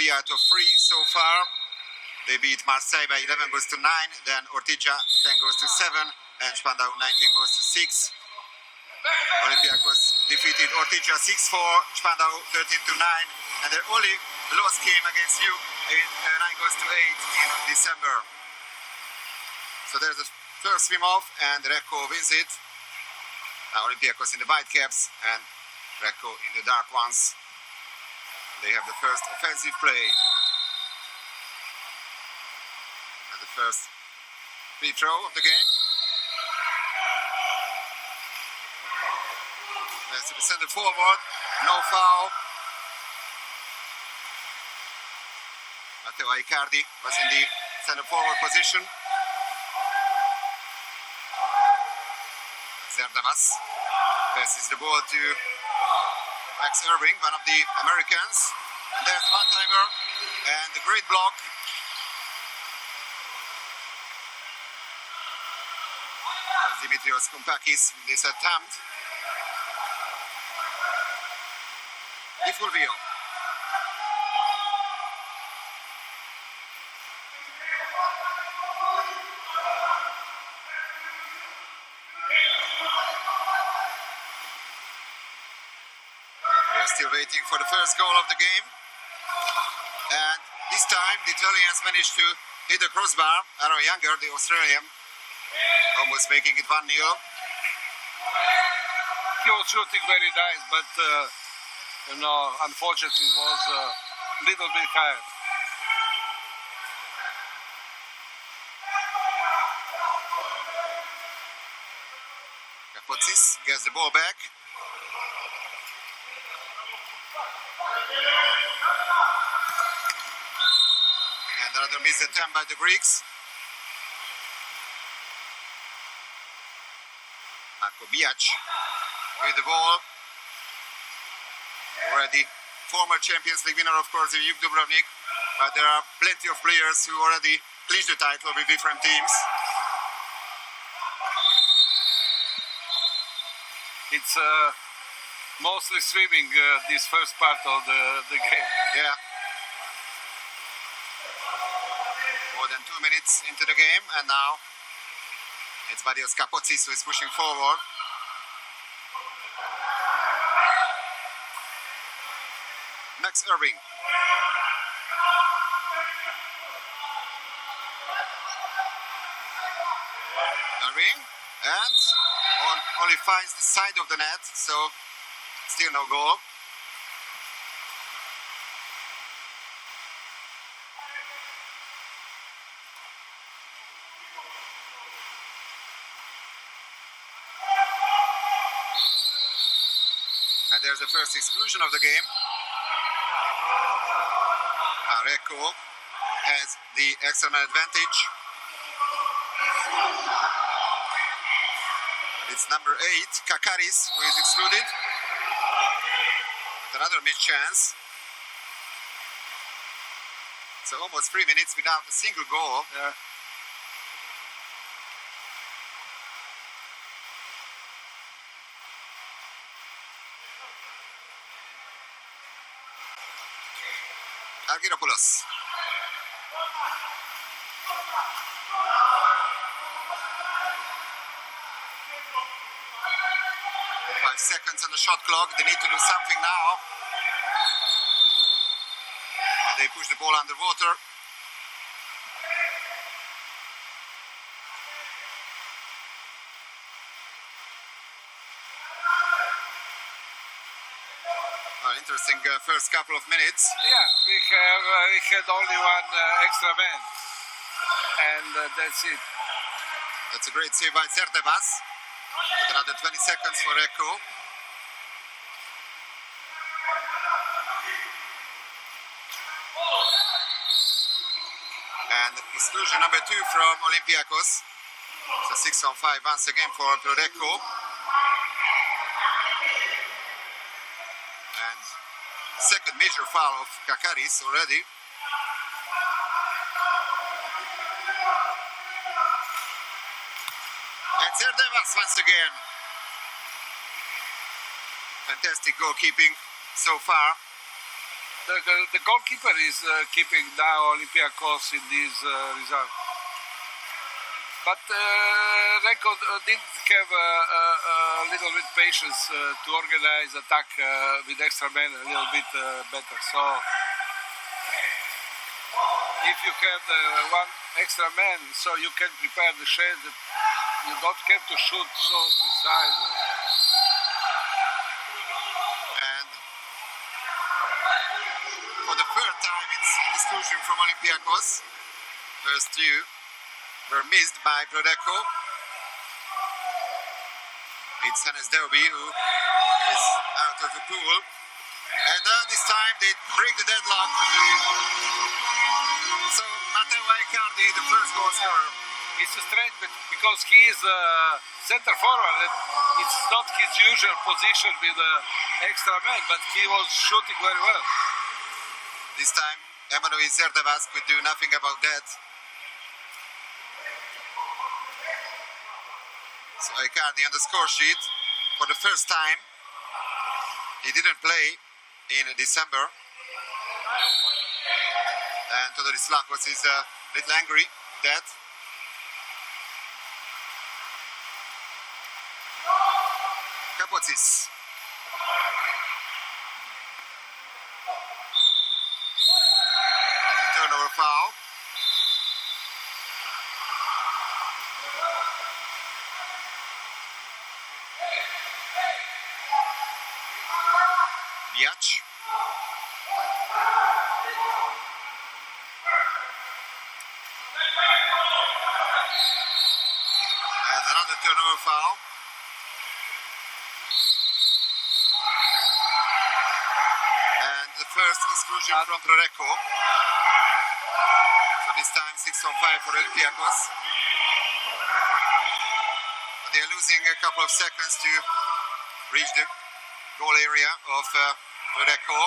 3 out of 3 so far. They beat Marseille by 11 goals to 9, then Ortigia 10 goals to 7, and Spandau 19 goals to 6. Olympiacos defeated Ortigia 6-4, Spandau 13 to 9, and their only loss came against you in 9 goals to 8 in December. So there's the first swim off, and Recco wins it. Olympiacos in the white caps and Recco in the dark ones. They have the first offensive play. And the first free throw of the game. That's to the center forward, no foul. Matteo Aicardi was in the center forward position. Zerdavas passes the ball to Max Irving, one of the Americans. And there's the one-timer and the great block. Dimitrios Kompakis in this attempt. Di Fulvio. Still waiting for the first goal of the game, and this time the Italians managed to hit the crossbar. Aaron Younger, the Australian, almost making it 1-0. He was shooting very nice, but unfortunately was a little bit high. Kapotsis gets the ball back. And another missed attempt by the Greeks. Marko Bijac with the ball. Already former Champions League winner, of course, of Juk Dubrovnik. But there are plenty of players who already clinched the title with different teams. It's mostly swimming this first part of the game. Yeah. More than 2 minutes into the game, and now it's Vadios Kapotsis who is pushing forward. Max Irving. Irving, and only finds the side of the net, so still no goal. And there's the first exclusion of the game. Recco has the extra man advantage. It's number 8, Kakaris, who is excluded. With another missed chance. So almost 3 minutes without a single goal. Yeah. Argyropoulos. 5 seconds on the shot clock. They need to do something now. And they push the ball underwater. Interesting first couple of minutes. Yeah, we had only one extra man, and that's it. That's a great save by Zerdavas. With another 20 seconds for Recco. And exclusion number 2 from Olympiacos. So 6 on 5 once again for Recco. And second major foul of Kakaris already. And Zerdavas once again. Fantastic goalkeeping so far. the goalkeeper is keeping now Olympiacos in this result. But Recco didn't have a little bit patience to organize attack with extra men a little bit better. So if you have the one extra man, so you can prepare the shade that you don't have to shoot so precise. And for the third time, it's an exclusion from Olympiacos. First two were missed by Recco. It's Hannes Derby who is out of the pool. And this time they break the deadlock. So Matteo Icardi, the first goal scorer. It's strange because he is center forward. It's not his usual position with extra man, but he was shooting very well. This time Emmanuel Zerdavas could do nothing about that. So Icardi on the score sheet for the first time. He didn't play in December. And Todorislakos is a little angry with that. Kapotsis. Turnover foul. Biac. And another turnover foul. And the first exclusion from Recco. So this time 6-on-5 for Olympiacos. They are losing a couple of seconds to reach the goal area of Recco.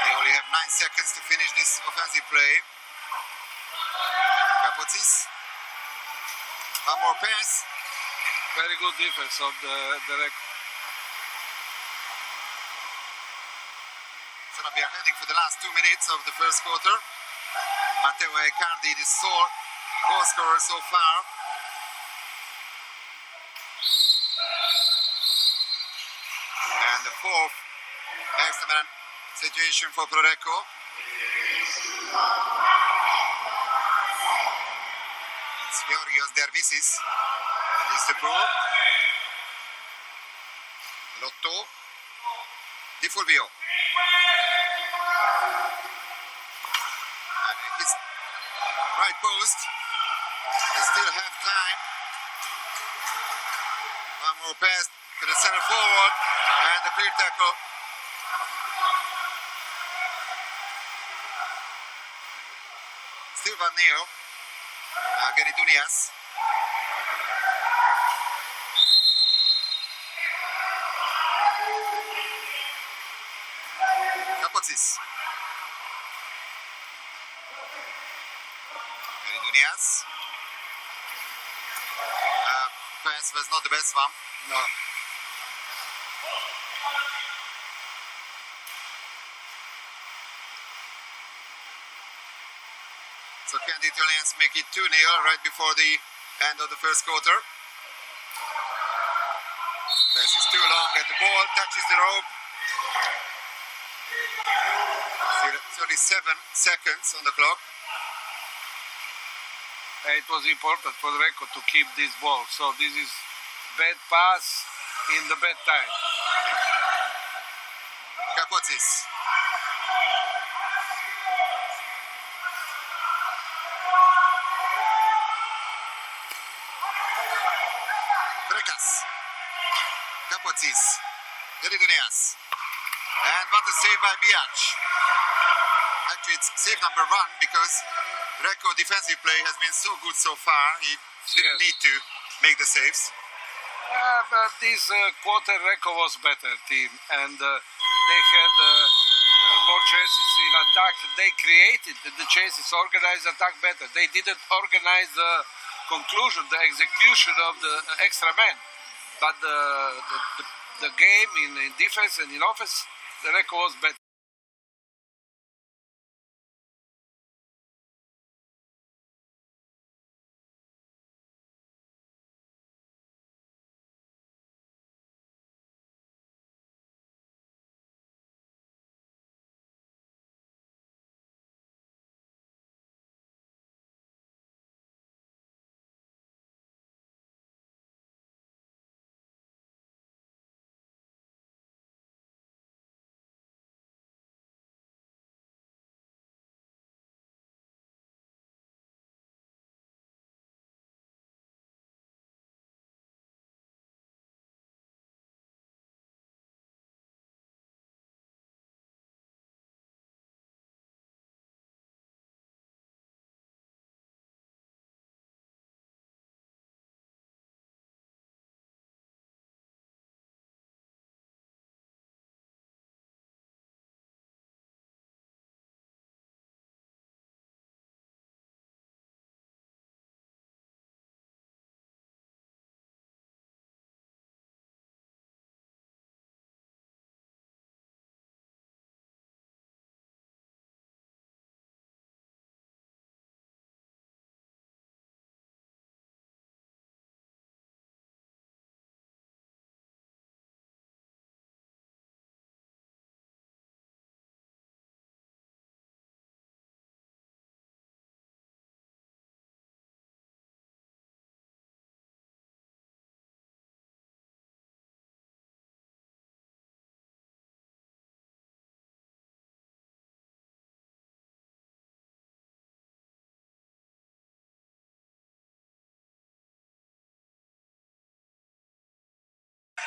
They only have 9 seconds to finish this offensive play. Kapotsis. One more pass. Very good defense of the Recco. So now we are heading for the last 2 minutes of the first quarter. Matteo Icardi, the sole goal scorer so far. And the fourth extra man situation for Recco. It's Georgios Dervisis. This is the pool. Lotto. Di Fulvio. And his right post. They still have time. One more pass to the center forward. And the clear tackle. Still Van Neo. Genitunias. Kapotsis. Genitunias. Pass was not the best one. No. So can the Italians make it 2-0 right before the end of the first quarter? Pass is too long and the ball touches the rope. Still 37 seconds on the clock. It was important for Recco to keep this ball. So this is bad pass in the bad time. Kapotsis. Kapotsis. Genitunias. And what a save by Biac. Actually, it's save number 1 because Recco defensive play has been so good so far. He didn't need to make the saves. But this quarter Recco was better team, and they had more chances in attack. They created the chances, organized attack better. They didn't organize the conclusion, the execution of the extra man. But the game in defense and in offense, the Recco was better.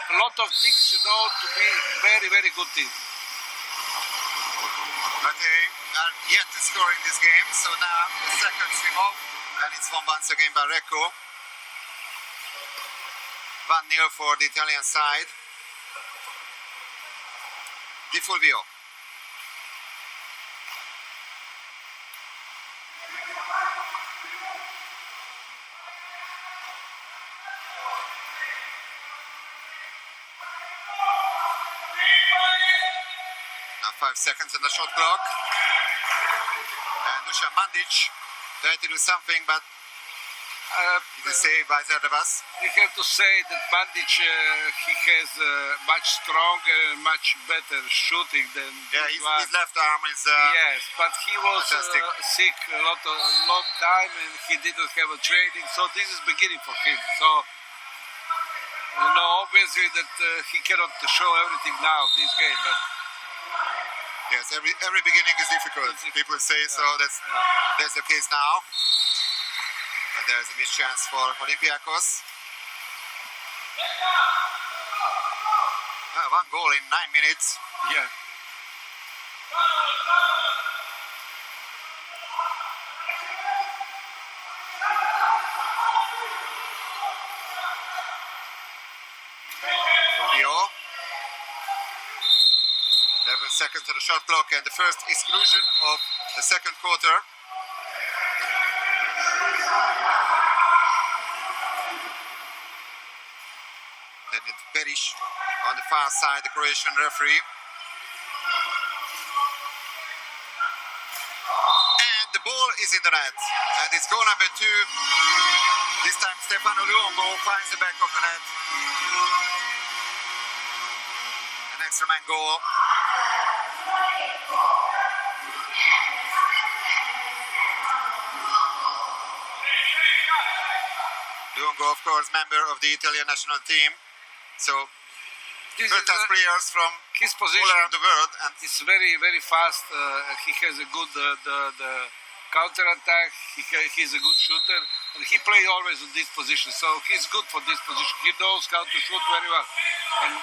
a lot of things, you know, to be very, very good team. But they are yet to score in this game, so now the second swim off, and it's won once again by Recco. 1-0 for the Italian side. Di Fulvio. Now 5 seconds on the shot clock. And Dusan Mandic tried to do something, but it is saved by Zerdabas. We have to say that Mandic, he has much stronger and much better shooting than Yeah, his left arm is... yes, but he was fantastic. sick a long time and he didn't have a training, so this is beginning for him. So, you know, obviously that he cannot show everything now, this game, but... Yes, every beginning is difficult. People say so. That's the case now. And there's a missed chance for Olympiacos. 1 goal in 9 minutes. Yeah. Fulvio. 11 seconds to the shot clock and the first exclusion of the second quarter. Then it's Peric on the far side, the Croatian referee. And the ball is in the net. And it's goal number 2. This time Stefano Luongo finds the back of the net. An extra man goal. Luongo, of course, member of the Italian national team. So, This versatile is players from his all position. around the world. And It's very, very fast. He has a good the counter attack. He's a good shooter, and he plays always in this position. So he's good for this position. He knows how to shoot very well. And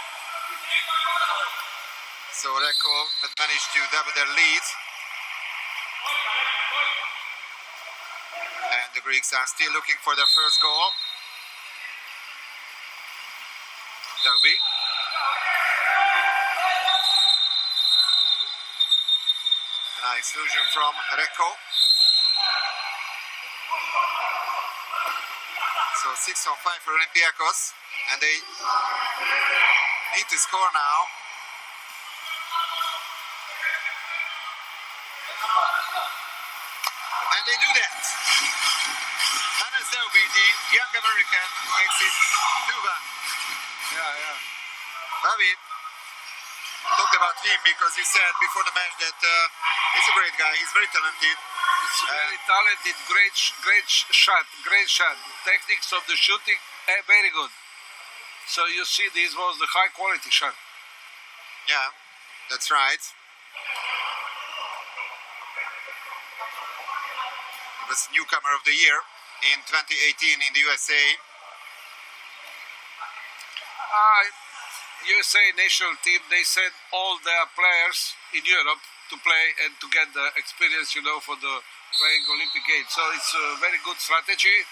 so Recco has managed to double their lead. And the Greeks are still looking for their first goal. Derby. An exclusion from Recco. So 6 on 5 for Olympiacos, and they need to score now. And they do that. Hannes Derby, the young American, makes it 2-1. yeah. Bobby talked about him because he said before the match that he's a great guy, he's very talented. It's very talented, great shot. Techniques of the shooting, very good. So you see, this was the high quality shot. Yeah, that's right. He was newcomer of the year in 2018 in the USA. USA national team, they sent all their players in Europe to play and to get the experience, you know, for the playing Olympic Games. So it's a very good strategy,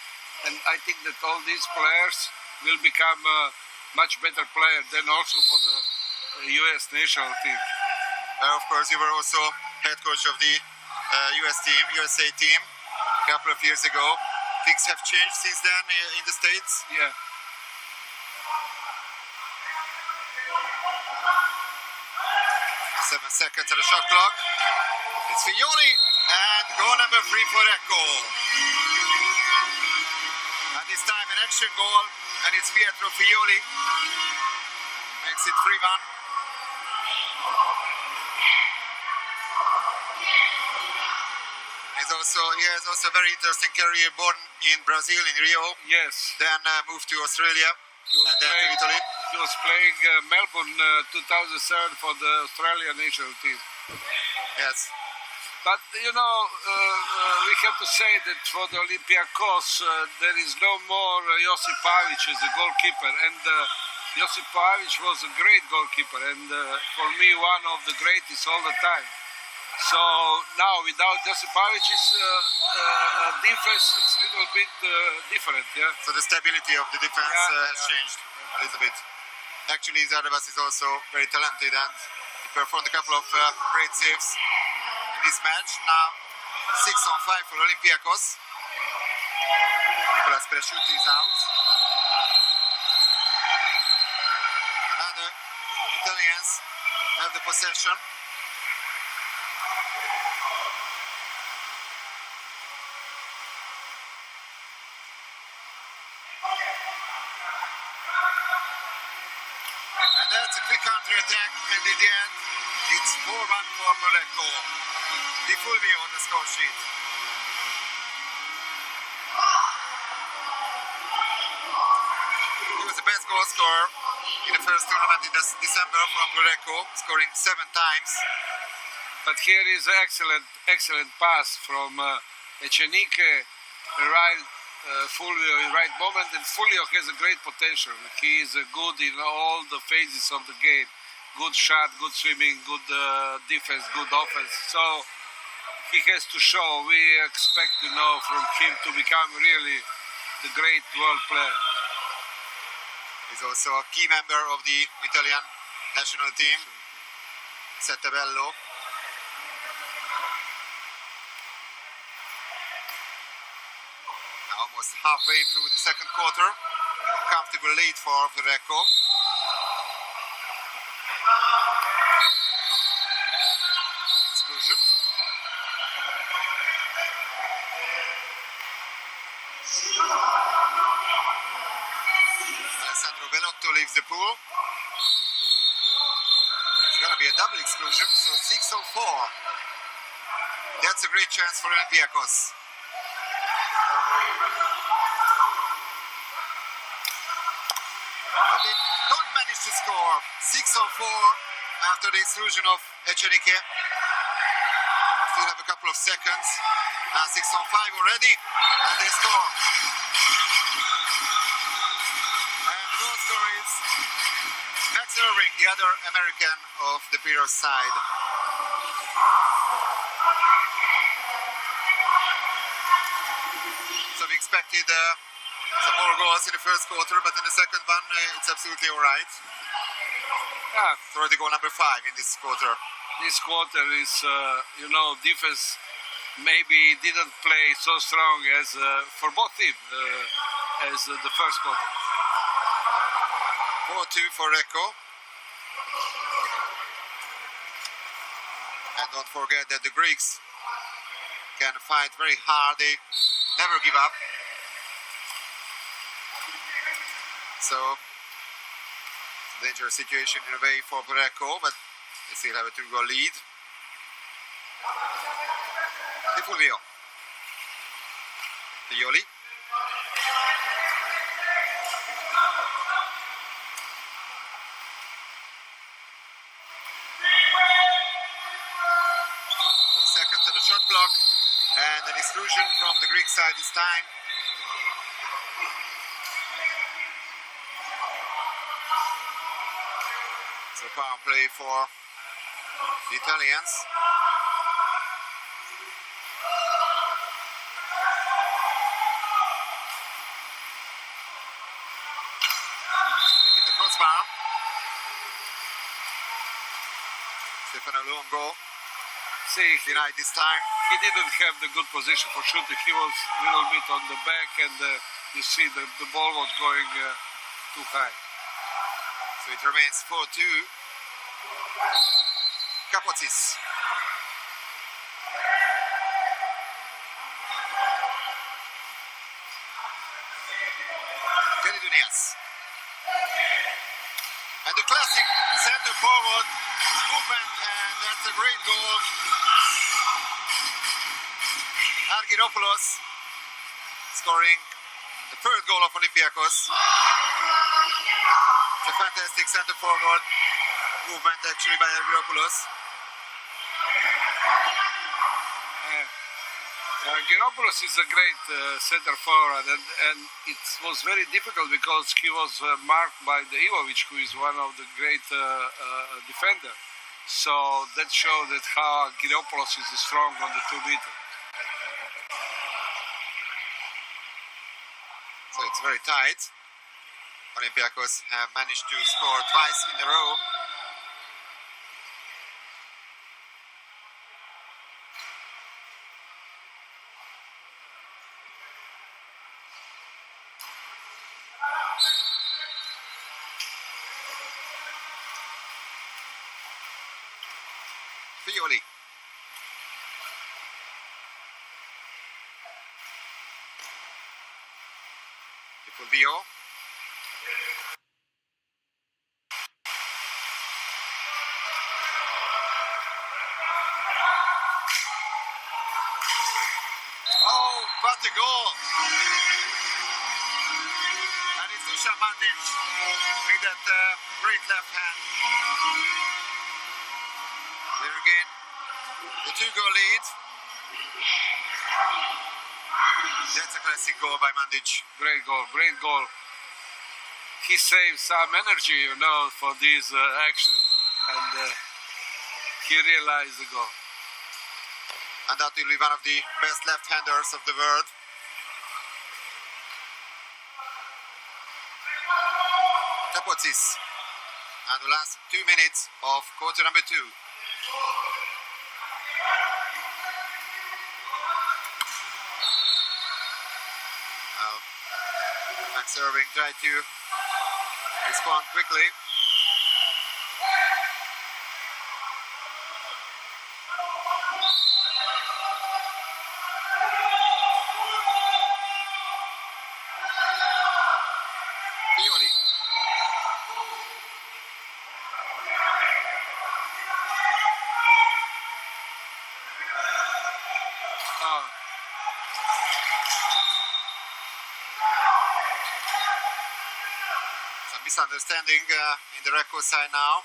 and I think that all these players will become much better players than also for the US national team. Of course, you were also head coach of the USA team a couple of years ago. Things have changed since then in the States. Yeah. 7 seconds on the shot clock. It's Fioli and goal number 3 for Recco. And this time an action goal, and it's Pietro Fioli. Makes it 3-1. He has also a very interesting career, born in Brazil, in Rio. Yes. Then moved to Australia and then to Italy. He was playing Melbourne 2007 for the Australian national team. Yes. But, you know, we have to say that for the Olympiacos, there is no more Josip Pavic as a goalkeeper. And Josip Pavic was a great goalkeeper, and for me, one of the greatest all the time. So now, without Josip Pavic's defense, it's a little bit different. Yeah. So the stability of the defense has changed a little bit. Actually, Zardabas is also very talented and he performed a couple of great saves in this match. Now 6-on-5 for Olympiacos. Nicolas Presciutti is out. Another Italians have the possession. And that's a quick counter-attack, and in the end, it's 4-1 for Recco. Di Fulvio on the score sheet. He was the best goal scorer in the first tournament in December from Recco, scoring 7 times. But here is an excellent pass from Echenique, right, Fulvio in right moment, and Fulvio has a great potential. He is good in all the phases of the game. Good shot, good swimming, good defense, good offense. So he has to show. We expect, from him to become really the great world player. He's also a key member of the Italian national team, Settebello. Almost halfway through the second quarter. Comfortable lead for Recco. Exclusion. Alessandro Bellotto leaves the pool. It's going to be a double exclusion, so 6-on-4. That's a great chance for Olympiacos. But they don't manage to score. 6-on-4 after the exclusion of Echenique. Still have a couple of seconds. 6-on-5 already, and they score. And the goal scorer is Max Irving, the other American of the Piros side. So we expected some more goals in the first quarter, but in the second one, it's absolutely all right. Yeah. It's already goal number 5 in this quarter. This quarter is, defense maybe didn't play so strong as for both teams as the first quarter. 4-2 for Recco. And don't forget that the Greeks can fight very hard. They never give up. So, it's a dangerous situation in a way for Recco, but they still have a 2-goal lead. Di Fulvio. Pioli. Seconds to the shot clock, and an exclusion from the Greek side this time. So power play for the Italians. They hit the crossbar. Stefano Luongo denied this time. He didn't have the good position for shooting. He was a little bit on the back, and you see the ball was going too high. So it remains 4-2. Kapotsis. Kelidonias. And the classic center forward movement, and that's a great goal. Argyropoulos scoring the third goal of Olympiacos. It's a fantastic center forward movement actually by Argyropoulos. Giropoulos is a great center forward, and it was very difficult because he was marked by the Ivovic, who is one of the great defender. So that showed that how Giropoulos is strong on the 2 meter. So it's very tight. Olympiacos have managed to score twice in a row. Fioli. Fulvio. Oh, what a goal! And it's Dusan Mandic with that great left hand. There again, the 2-goal lead. That's a classic goal by Mandic. Great goal, great goal. He saved some energy, for this action, and he realized the goal. Undoubtedly one of the best left-handers of the world. Tapotsis. And the last 2 minutes of quarter number 2. Max Irving tried to respond quickly. Fioli. Some misunderstanding in the Recco side now.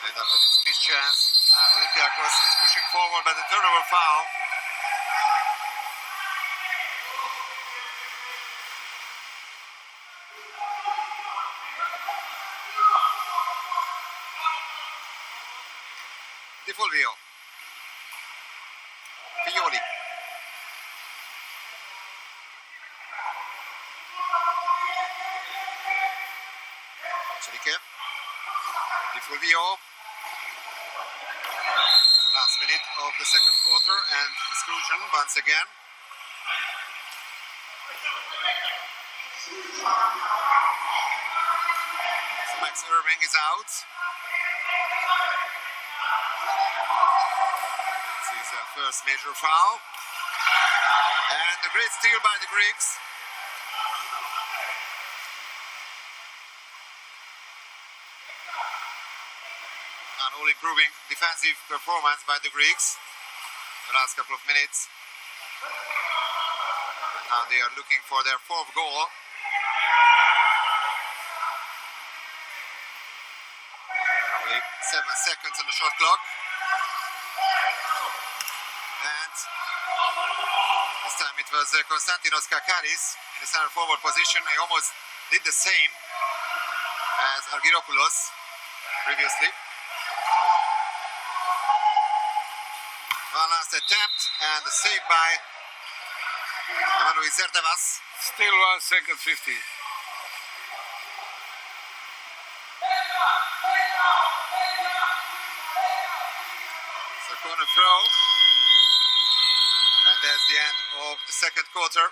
And after this missed chance, Olympiacos is pushing forward by the turnover foul. Di Fulvio. Fioli. Celiche. Di Fulvio. Last minute of the second quarter and exclusion once again. So Max Irving is out. This is a first major foul. And a great steal by the Greeks. And all improving defensive performance by the Greeks the last couple of minutes. Now they are looking for their 4th goal. Only 7 seconds on the shot clock. And this time it was Konstantinos Kakaris in the center forward position. He almost did the same as Argyropoulos previously. One last attempt and a save by Emmanuel Zerdavas. Still 1 second 50. So corner throw. And that's the end of the second quarter.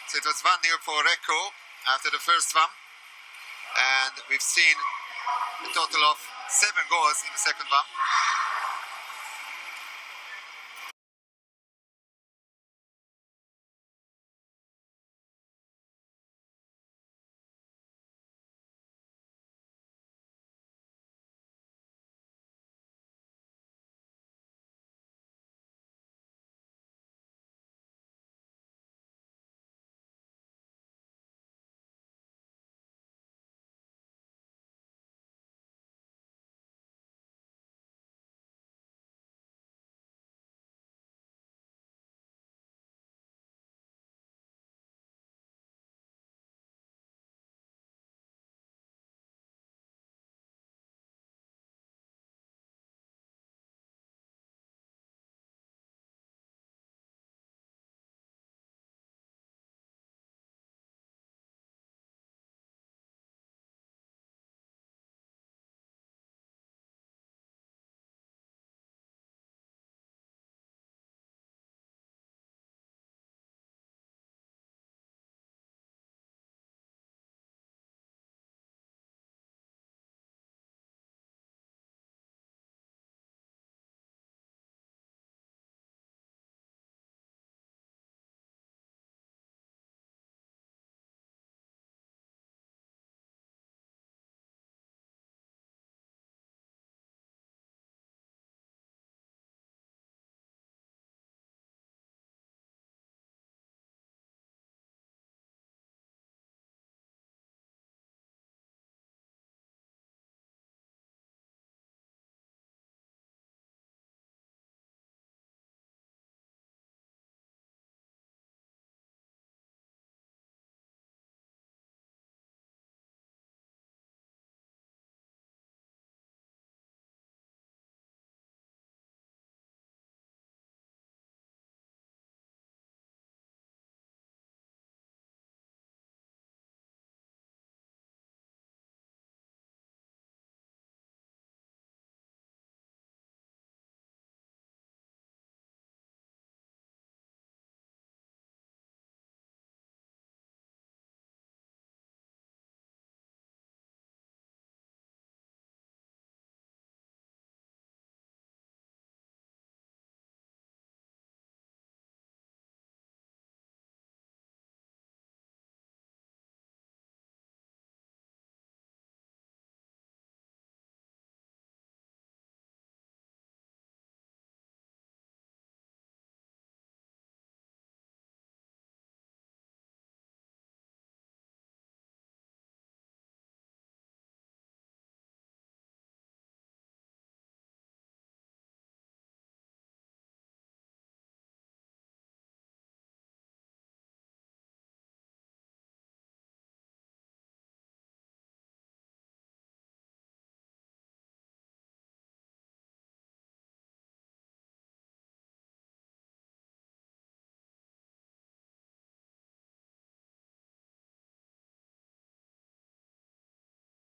So it was 1-0 for Recco after the first one. And we've seen a total of 7 goals in the second one.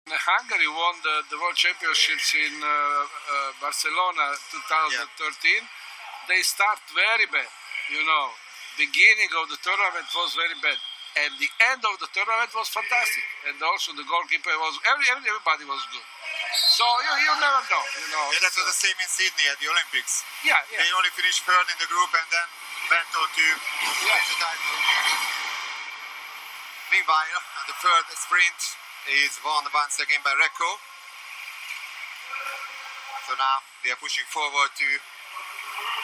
Hungary won the World Championships in Barcelona 2013. They start very bad, Beginning of the tournament was very bad. And the end of the tournament was fantastic. And also the goalkeeper was, everybody was good. So you never know, Yeah, that was the same in Sydney at the Olympics. Yeah. They only finished third in the group and then went on to win the title. Meanwhile, the third sprint is won once again by Recco. So now they are pushing forward to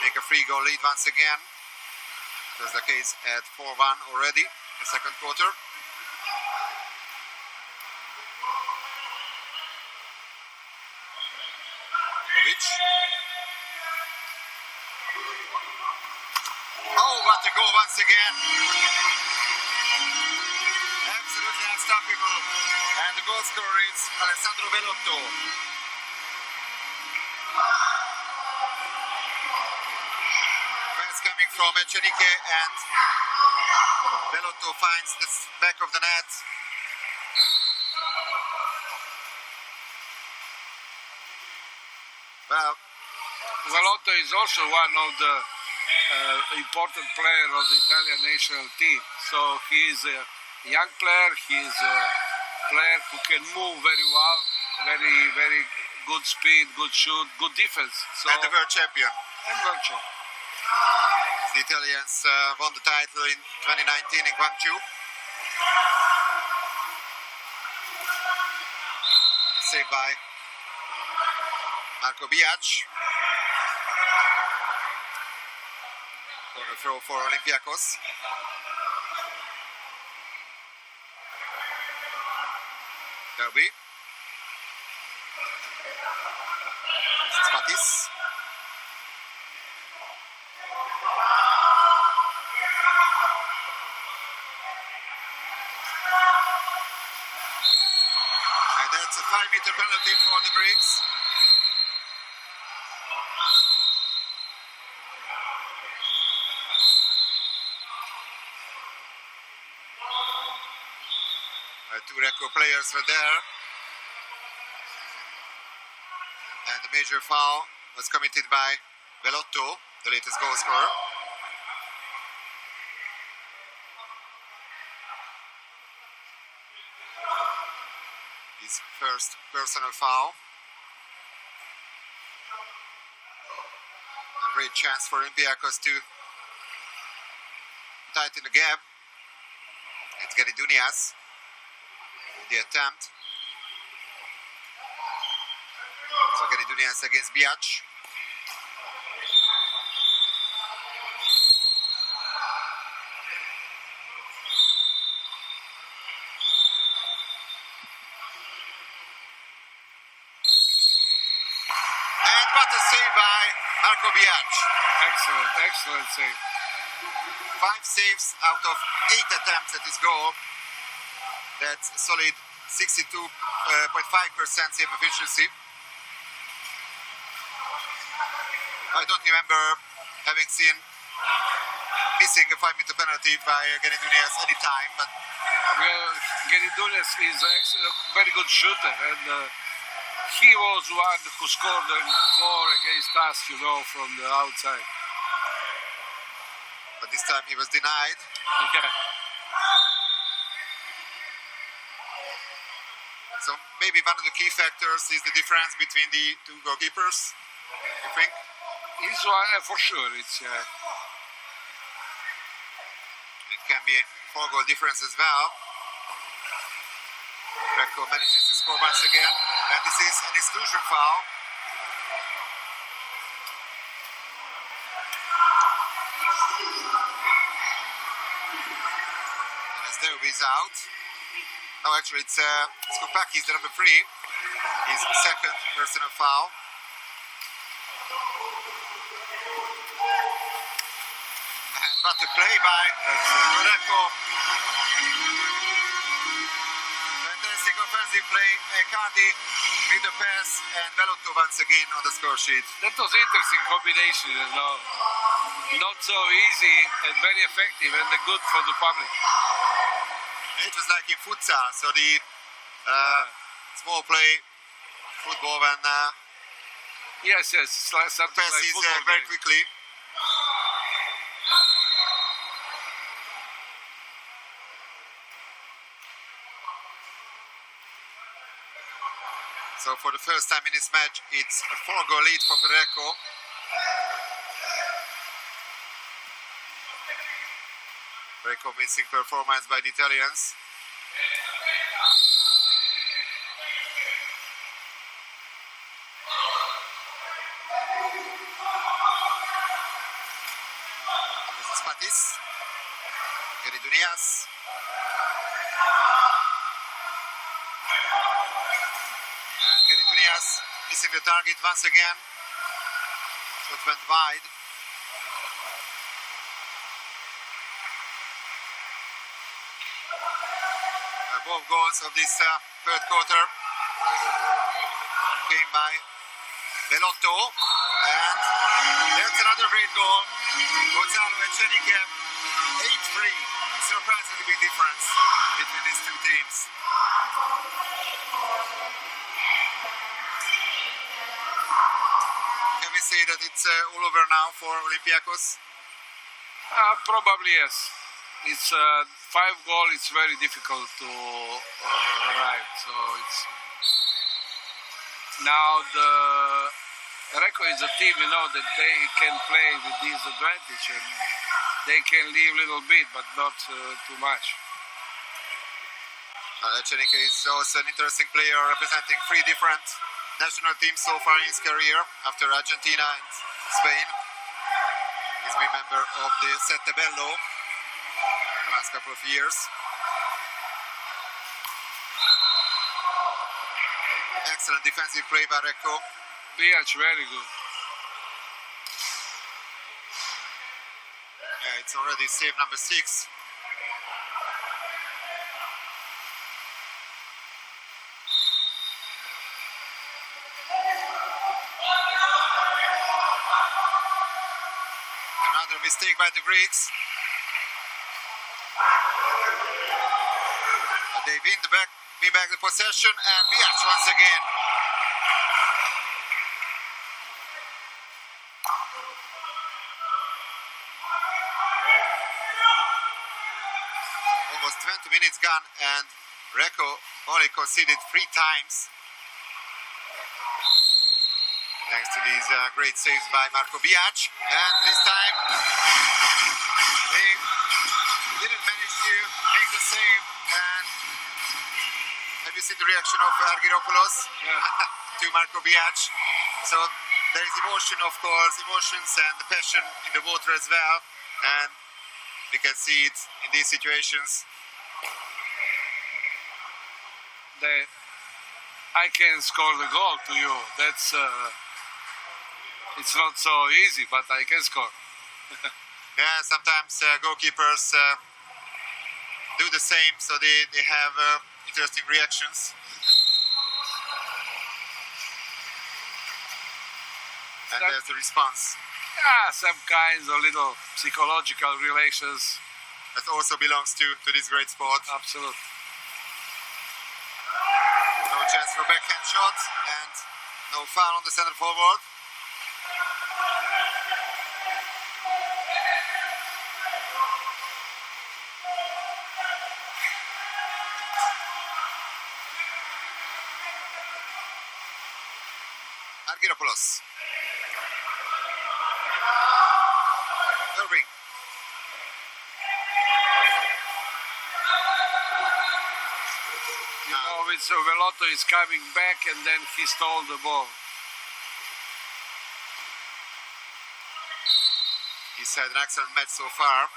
make a 3-goal lead once again. That was the case at 4-1 already in the second quarter. Oh, what a goal once again. Absolutely unstoppable. And the goal scorer is Alessandro Bellotto. Pass coming from Echenique and Bellotto finds the back of the net. Well, Bellotto is also one of the important players of the Italian national team. So he is a young player, he is a player who can move very well, very, very good speed, good shoot, good defense. So, and the world champion. The Italians won the title in 2019 in Guangzhou. Saved by Marco Biac. Corner throw for Olympiacos. Derby. This is Patis. And that's a 5-meter penalty for the Greeks. Two Recco players were there. And the major foul was committed by Bellotto, the latest goal scorer. His first personal foul. A great chance for Olympiacos to tighten the gap. It's Gary Dunias. The attempt. So Gary Dunias against Biac. And what a save by Marco Biac. Excellent save. 5 saves out of 8 attempts at his goal. That's a solid 62.5% save efficiency. I don't remember having seen missing a 5-meter penalty by Gary Dunias any time, but Gary Dunias is a very good shooter, and he was one who scored more against us, from the outside. But this time he was denied. Yeah. So maybe one of the key factors is the difference between the two goalkeepers, you think? It's one, for sure. It can be a 4-goal difference as well. Recco manages to score once again, and this is an exclusion foul. And as Derby is out. No, actually, it's Skopakis, the number 3. His second personal foul. And what a play by Recco. Fantastic offensive play. Cardi with the pass, and Bellotto once again on the score sheet. That was interesting combination, Not so easy and very effective, and good for the public. It was like in futsal, so the small play, football when Yes, it's like something like passes football very game. quickly. So for the first time in this match, it's a 4-goal lead for Recco. Very convincing performance by the Italians. This is Patis. Geridunias. And Geridunias missing the target once again. So it went wide. Both goals of this third quarter came by Belotto, and that's another great goal. Gonzalo Echenique, 8-3. Surprisingly big difference between these two teams. Can we say that it's all over now for Olympiacos? Probably yes. It's 5 goal. It's very difficult to arrive. So it's now the Recco is a team, that they can play with this advantage and they can leave a little bit, but not too much. Echenique is also an interesting player, representing 3 different national teams so far in his career, after Argentina and Spain. He's been a member of the Sette Bello the last couple of years. Excellent defensive play by Recco. Biac, very good. Yeah, it's already save number 6. Another mistake by the Greeks. But they win back the possession, and Biac once again. Almost 20 minutes gone, and Recco only conceded 3 times. Thanks to these great saves by Marco Biac. And this time, they didn't manage to make the save. And have you seen the reaction of Argyropoulos to Marco Biac? So there is emotion, of course, emotions and the passion in the water as well. And we can see it in these situations. I can score the goal to you. That's it's not so easy, but I can score. Yeah, sometimes goalkeepers do the same, so they have interesting reactions. And there's the response. Yeah, some kinds of little psychological relations. That also belongs to this great sport. Absolutely. No chance for backhand shot, and no foul on the center forward. Argyropoulos. Irving. With Velotto is coming back and then he stole the ball. He's had an excellent match so far.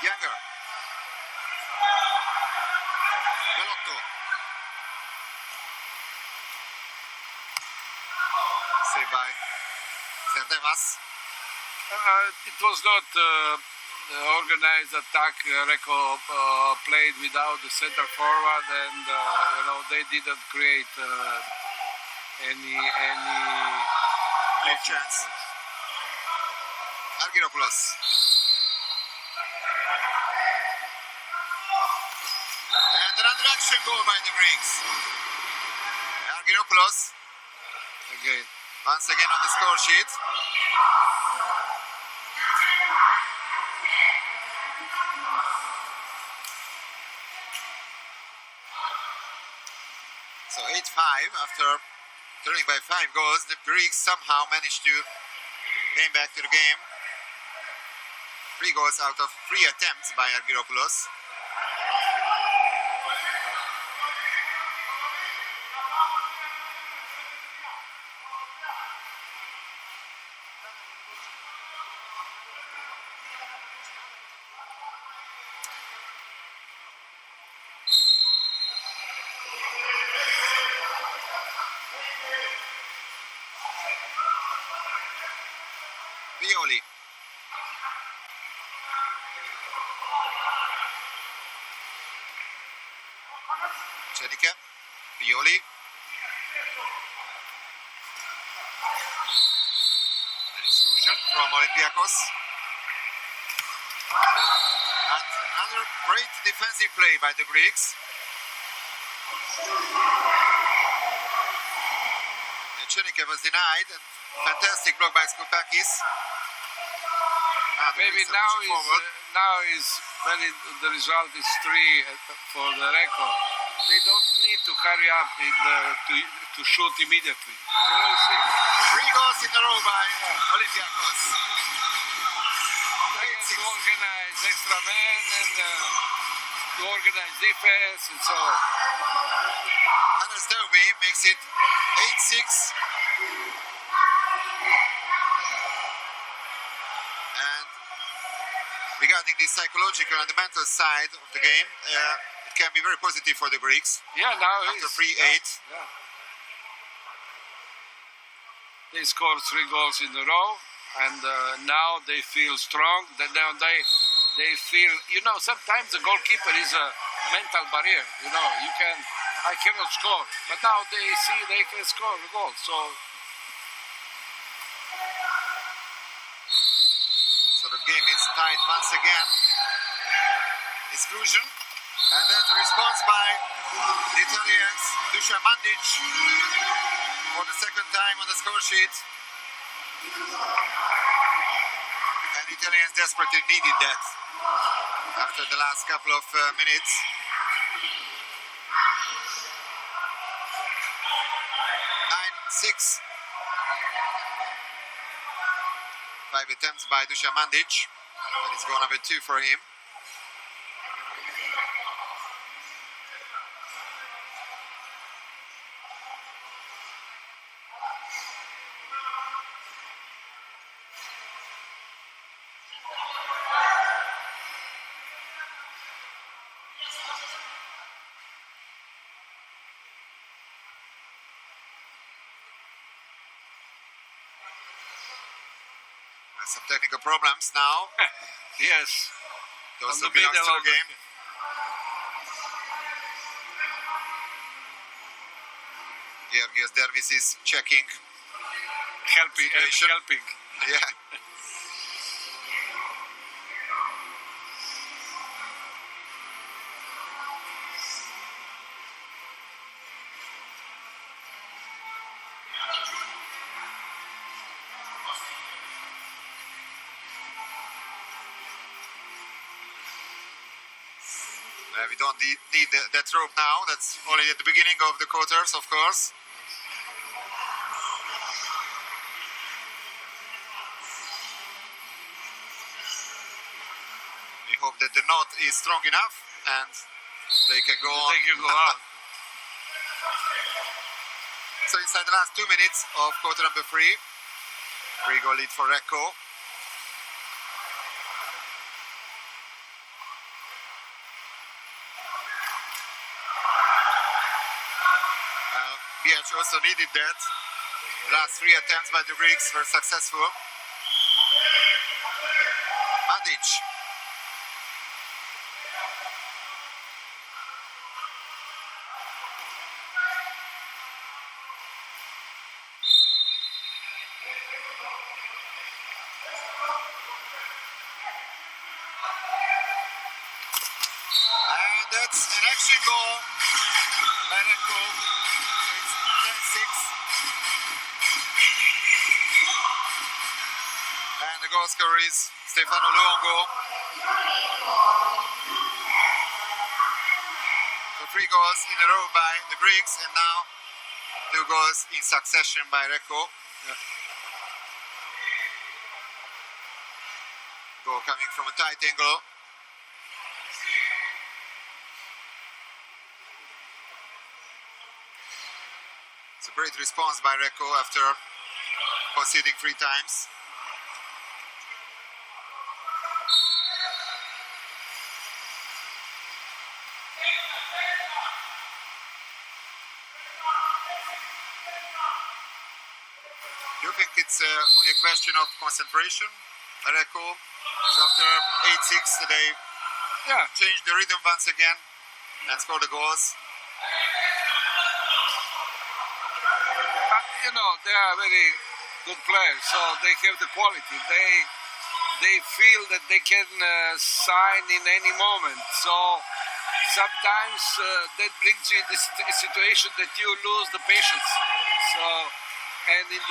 Younger. Velotto. Saved by Zerdevas. It was not organized attack. Recco played without the center forward, and they didn't create any chance. Redemption goal by the Greeks. Argyropoulos Again. once again on the score sheet. So 8-5 after turning by 5 goals. The Greeks somehow managed to came back to the game. 3 goals out of 3 attempts by Argyropoulos. Violi. Cenica. Violi. An exclusion from Olympiacos. And another great defensive play by the Greeks. Cenica was denied, and fantastic block by Skoupakis. Maybe now is when the result is 3 for the Recco. They don't need to hurry up to shoot immediately. We'll see. 3 goals in a row by Olympiacos. To organize extra men and to organize defense and so on. Hannes Derby makes it 8-6. And regarding the psychological and the mental side of the game, it can be very positive for the Greeks. Yeah, now after 3-8. Yeah. They scored 3 goals in a row, and now they feel strong. Now they feel, sometimes the goalkeeper is a mental barrier. I cannot score, but now they see they can score a goal. So the game is tied once again. Exclusion. And there's a response by the Italians, Dusan Mandic, for the second time on the score sheet. And the Italians desperately needed that after the last couple of minutes. 9-6. 5 attempts by Dusan Mandic. And it's goal number 2 for him. Some technical problems now. Yes. Those who belong to the game. Georgios Dervis is checking. Helping. Yeah. We don't need that rope now. That's only at the beginning of the quarters, of course. We hope that the knot is strong enough and they can go on. They can go out. So inside the last 2 minutes of quarter number 3, 3-goal lead for Recco. Biac also needed that. The last 3 attempts by the Greeks were successful. Mandic. And that's an action goal by Recco. So it's 10-6. And the goal scorer is Stefano Luongo. So 3 goals in a row by the Greeks, and now 2 goals in succession by Recco. Goal coming from a tight angle. It's a great response by Recco after conceding 3 times. Do you think it's only a question of concentration, Recco? So after 8-6, they changed the rhythm once again and scored the goals. You know, they are very good players, so they have the quality. They feel that they can sign in any moment. So sometimes that brings you in this situation that you lose the patience. So, and in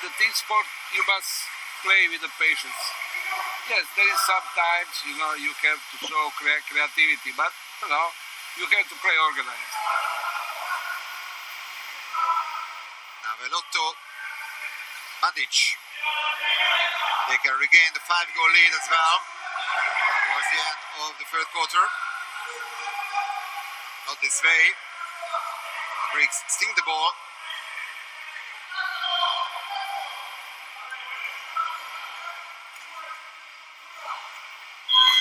the team sport, you must play with the patience. Yes, there is sometimes, you know, you have to show creativity, but, you know, you have to play organized. Now Velotto, Bandic. They can regain the 5-goal lead as well towards the end of the third quarter. Not this way. The Greeks steal the ball.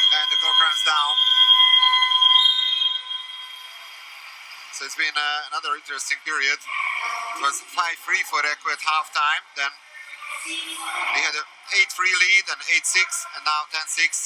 And the clock runs down. So it's been another interesting period. It was 5-3 for Recco at halftime. Then they had an 8-3 lead and 8-6, and now 10-6.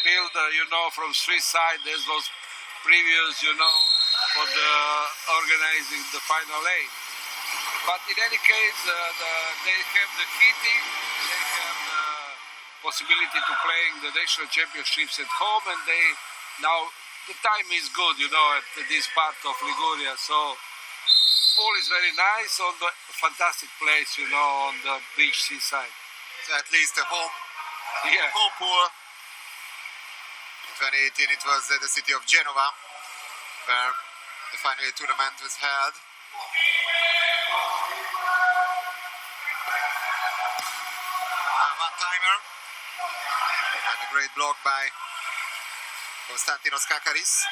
Build, you know, from Swiss side, there's those previews, you know, for the organizing the final 8. But in any case, they have the heating, they have the possibility to playing the national championships at home, and they now the time is good, you know, at this part of Liguria. So pool is very nice, on the fantastic place, you know, on the beach seaside. So at least a home pool. 2018 it was the city of Genova where the final tournament was held. timer. And a great block by Konstantinos Kakaris.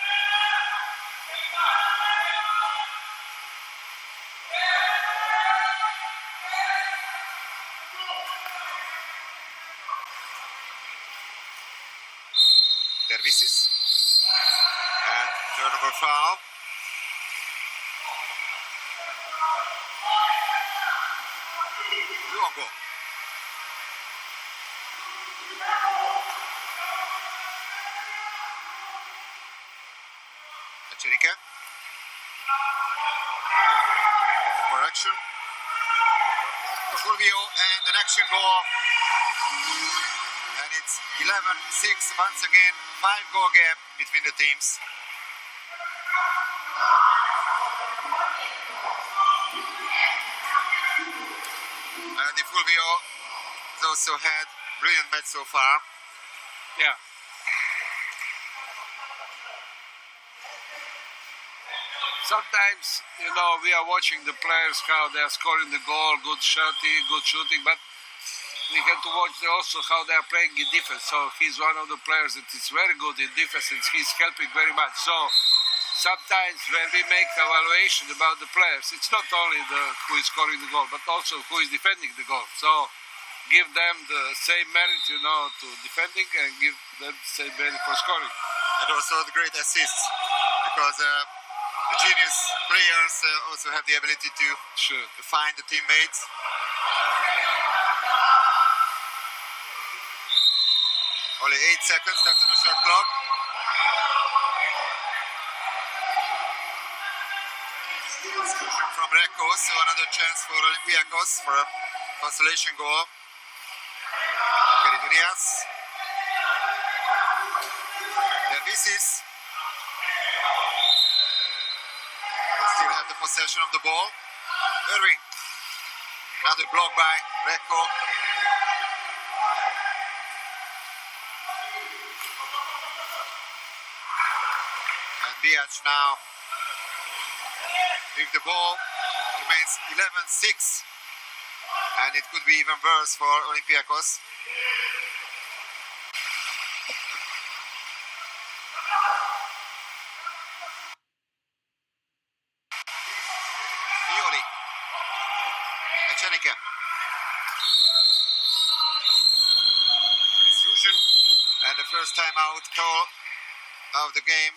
Dervisis. And turnover foul. Luongo. Ecerica. Correction. Fulvio and an action goal. And it's 11-6 once again. 5-goal gap between the teams. Di Fulvio has also had brilliant match so far. Yeah. Sometimes, you know, we are watching the players how they are scoring the goal, good shooting, but we have to watch also how they are playing in defense. So he's one of the players that is very good in defense and he's helping very much. So sometimes when we make evaluation about the players, it's not only who is scoring the goal, but also who is defending the goal. So give them the same merit, you know, to defending and give them the same merit for scoring. And also the great assists, because the genius players also have the ability to find the teammates. Only 8 seconds left on the shot clock. From Recco, so another chance for Olympiacos for a consolation goal. Geridunias. Dervisis. They still have the possession of the ball. Irving. Another block by Recco. And Biac now with the ball. Remains 11-6. And it could be even worse for Olympiacos. Pioli. Ecerica. Fusion. And the first time out call of the game.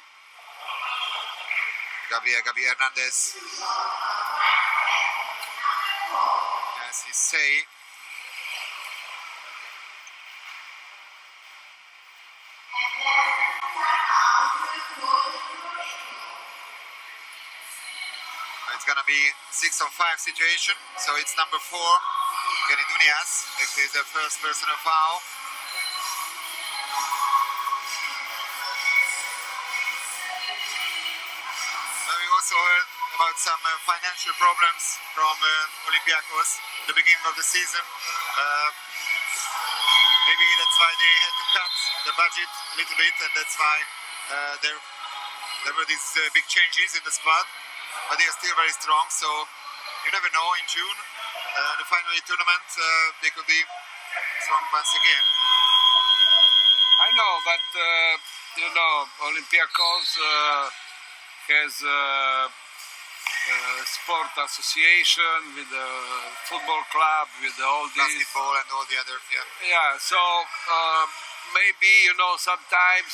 Gabriel Hernandez has his say. It's gonna be 6-on-5 situation, so it's number 4, Geridunias. This is the first personal foul. We also heard about some financial problems from Olympiacos at the beginning of the season. Maybe that's why they had to cut the budget a little bit, and that's why there were these big changes in the squad. But they are still very strong, so you never know. In June, the final tournament, they could be strong once again. I know, but you know, Olympiacos has a sport association with the football club, with all these basketball and all the other. Yeah. So maybe, you know, sometimes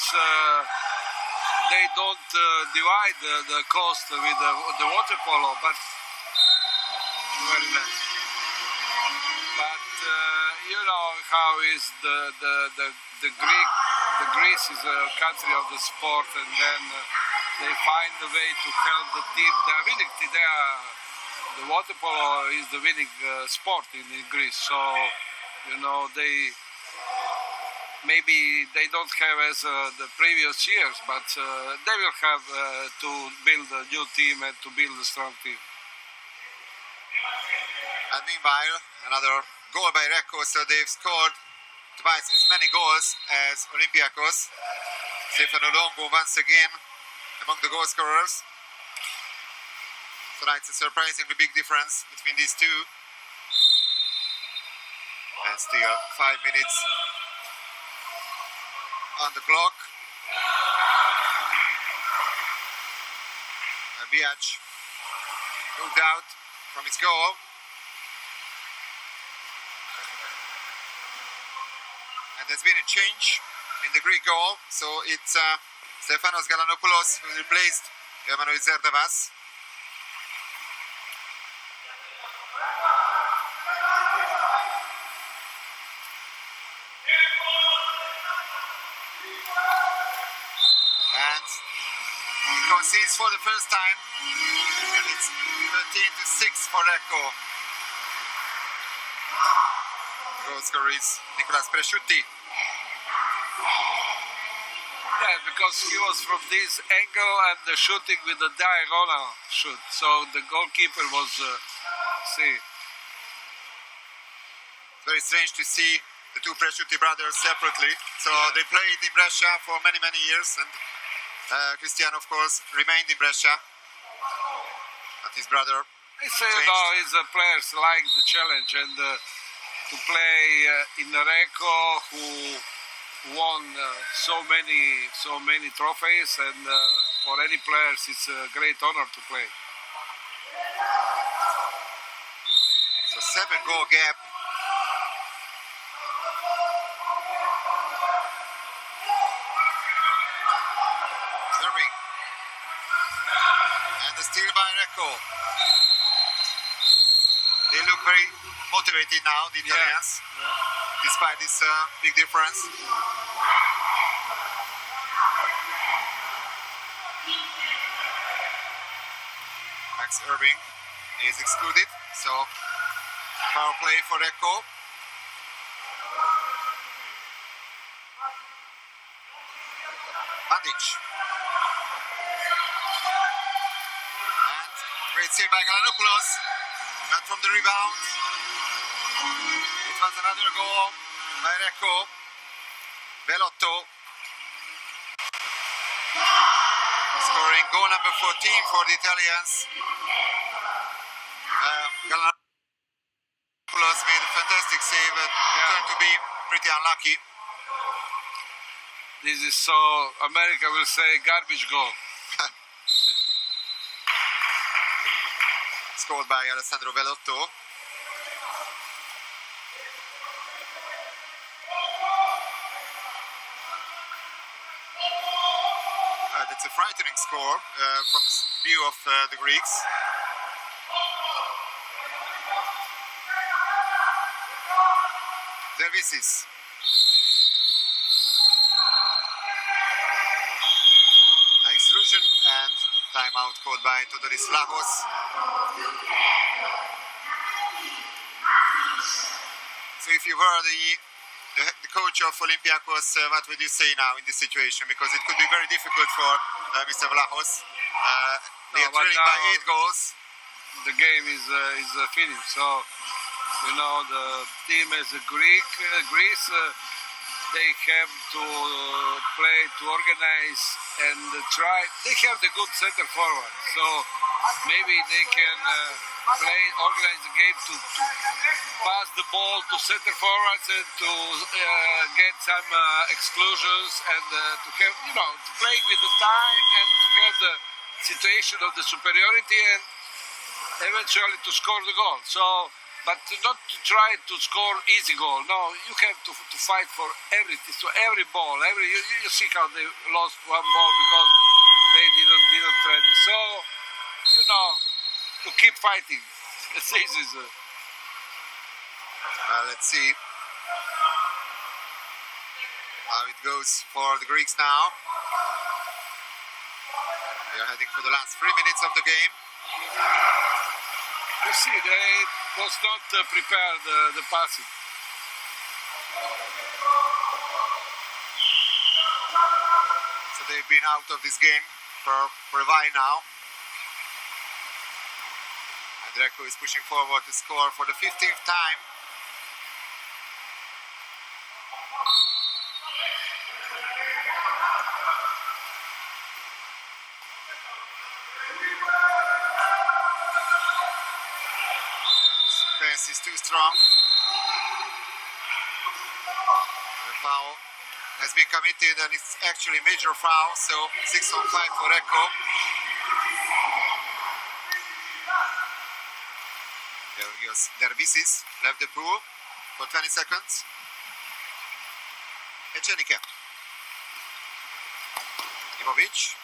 they don't divide the cost with the Water-Polo, but very nice. But you know how is the Greece is a country of the sport, and then they find a way to help the team. They are winning. The Water-Polo is the winning sport in Greece, so you know maybe they don't have as the previous years, but they will have to build a new team and to build a strong team. And meanwhile, another goal by Recco, so they've scored twice as many goals as Olympiacos. Stefano Longo once again among the goal scorers. So that's a surprisingly big difference between these two. And And still 5 minutes on the clock. Biac moved out from his goal. And there's been a change in the Greek goal, so it's Stefanos Galanopoulos who replaced Emmanuel Zerdavas. And he concedes for the first time, and it's 13-6 for Recco. The goal scorer is Nicolas Presciutti. Yeah, because he was from this angle and the shooting with the diagonal shoot. So the goalkeeper was, Very strange to see the two Presciutti brothers separately. So they played in Brescia for many, many years, and Cristiano, of course, remained in Brescia. But his brother I say, his players like the challenge, and to play in Recco, who won so many trophies, and for any players it's a great honor to play. So 7-goal gap. Serving. And the steal by Recco. They look very motivated now, the Italians, despite this big difference. Max Irving is excluded, so power play for Recco. Bandic. And great save by Galanopoulos. Not from the rebound. It was another goal by Recco. Bellotto scoring goal number 14 for the Italians. Galanopoulos made a fantastic save, but turned to be pretty unlucky. This is so, America will say, garbage goal. Scored by Alessandro Bellotto. That's a frightening score from the view of the Greeks. Dervisis. Extrusion and timeout called by Todoris Vlahos. So if you were the coach of Olympiacos, what would you say now in this situation? Because it could be very difficult for Mr. Vlahos. They are trailing by 8 goals. The game is finished. So, you know, the team is Greece. They have to play, to organize and try. They have the good center forward, so maybe they can organize the game to pass the ball to center forwards and to get some exclusions and to have, you know, to play with the time and to have the situation of the superiority and eventually to score the goal. So. But not to try to score easy goal. No, you have to fight for everything. So every ball, you see how they lost one ball because they didn't try it. So, you know, to keep fighting. This is. Let's see how it goes for the Greeks now. They are heading for the last 3 minutes of the game. You see, they was not prepared the passing. So they've been out of this game for a while now. And Recco is pushing forward to score for the 15th time. Defense is too strong. foul has been committed, and it's actually a major foul, so 6-on-5 for Recco. Georgios Dervisis left the pool for 20 seconds. Echenike. Imovic.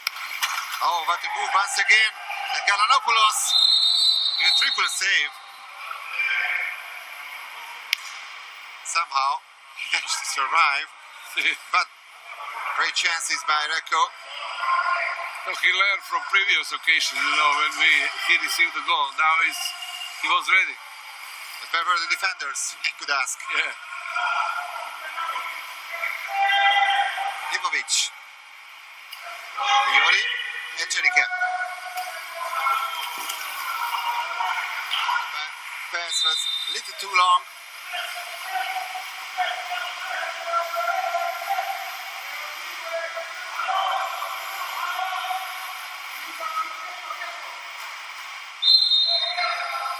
Oh, what a move once again. And Galanopoulos with a triple save. Somehow managed to survive. But great chances by Recco. So he learned from previous occasions, when he received the goal. Now he was ready. If ever the defenders, he could ask. Yeah. Imovic. Violi. Echenike. Pass was a little too long.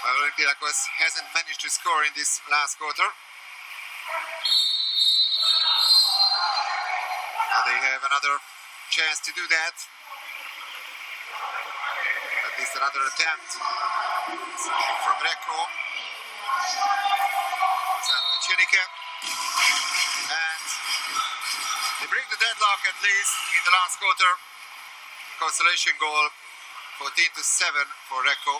Well, Olympiacos hasn't managed to score in this last quarter. Now they have another chance to do that. At least another attempt from Recco. Echenike. And they bring the deadlock at least in the last quarter. Consolation goal, 14-7 for Recco.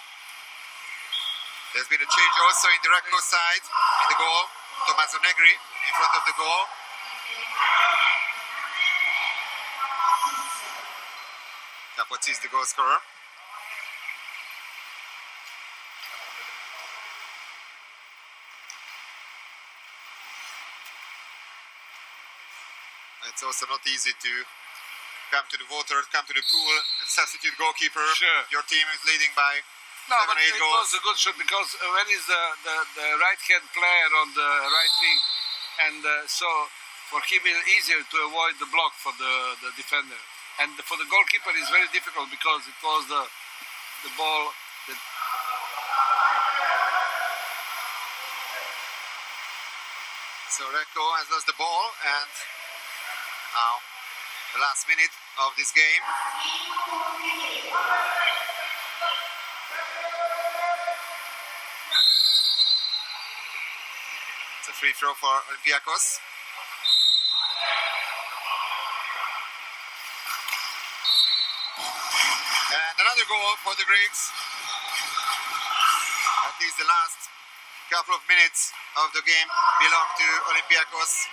There's been a change also in the Recco side, in the goal. Tommaso Negri in front of the goal. Capozzi is the goal scorer. It's also not easy to come to the water, come to the pool, and substitute goalkeeper. Sure. Your team is leading by No, 7, but 8 it goals. was a good shot because when is the right-hand player on the right wing, and so for him it's easier to avoid the block for the defender, and for the goalkeeper it's very difficult because it was the ball that. So Recco has lost the ball, and now the last minute of this game. It's a free throw for Olympiacos. And another goal for the Greeks. At least the last couple of minutes of the game belong to Olympiacos.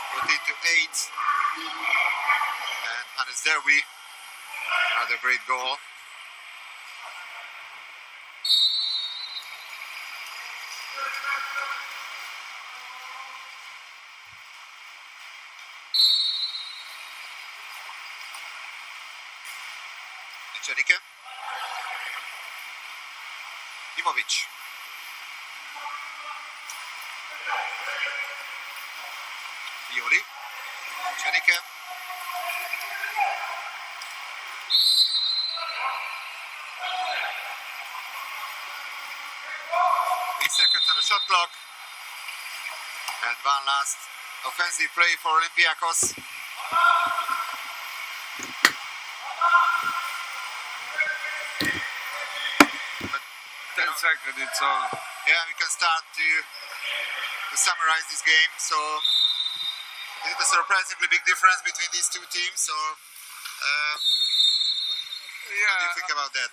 14-8. And Hannes Derby, another great goal. Echenike. Imovic. Violi. Echenike. 8 seconds on the shot clock. And one last offensive play for Olympiacos. 10 seconds, it's all. Yeah, we can start to summarize this game. So it's a surprisingly big difference between these two teams. So what do you think about that?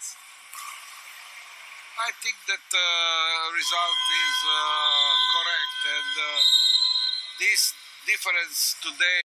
I think that the result is correct, and this difference today